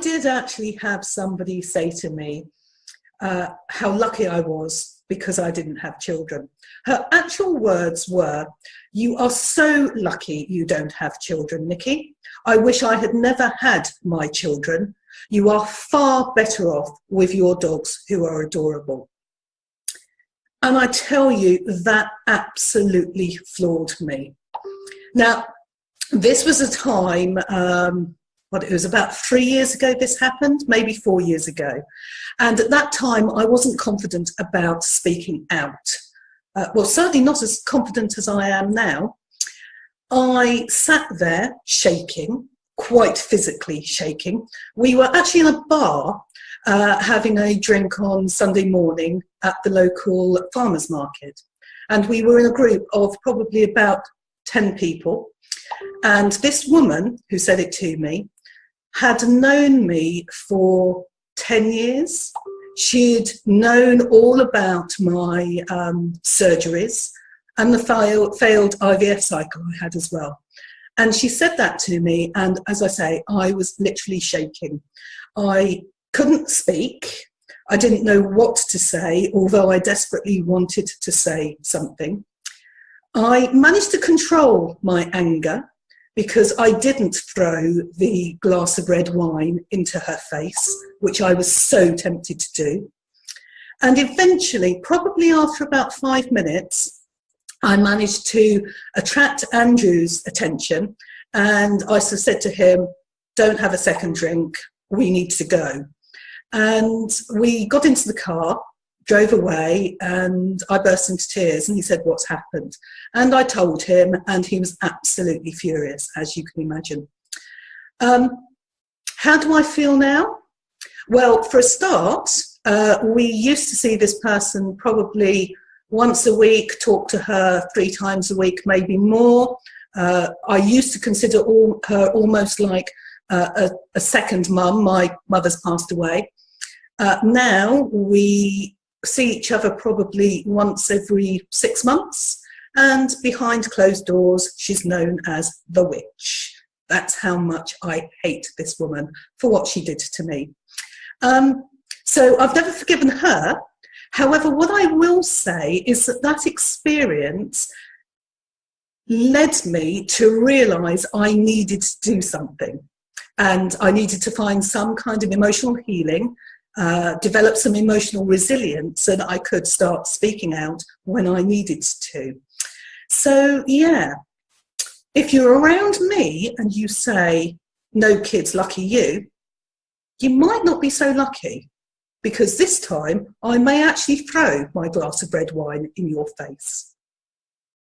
did actually have somebody say to me how lucky I was because I didn't have children. Her actual words were, "You are so lucky you don't have children, Nicci. I wish I had never had my children. You are far better off with your dogs, who are adorable." And I tell you, that absolutely floored me. Now, this was a time, it was about 3 years ago this happened, maybe 4 years ago. And at that time, I wasn't confident about speaking out. Well, certainly not as confident as I am now. I sat there shaking, quite physically shaking. We were actually in a bar having a drink on Sunday morning at the local farmers market. And we were in a group of probably about 10 people. And this woman who said it to me had known me for 10 years. She'd known all about my surgeries and the failed IVF cycle I had as well. And she said that to me, and as I say, I was literally shaking. I couldn't speak. I didn't know what to say, although I desperately wanted to say something. I managed to control my anger because I didn't throw the glass of red wine into her face, which I was so tempted to do. And eventually, probably after about 5 minutes, I managed to attract Andrew's attention, and I said to him, "Don't have a second drink, we need to go." And we got into the car, drove away, and I burst into tears, and he said, "What's happened?" And I told him, and he was absolutely furious, as you can imagine. How do I feel now? Well, for a start, we used to see this person probably once a week, talk to her 3 times a week, maybe more. I used to consider her almost like a second mum. My mother's passed away. Now we see each other probably once every 6 months, and behind closed doors, she's known as the witch. That's how much I hate this woman for what she did to me. So I've never forgiven her. However, what I will say is that that experience led me to realise I needed to do something, and I needed to find some kind of emotional healing, develop some emotional resilience so that I could start speaking out when I needed to. So yeah, if you're around me and you say, "No kids, lucky you," you might not be so lucky, because this time I may actually throw my glass of red wine in your face.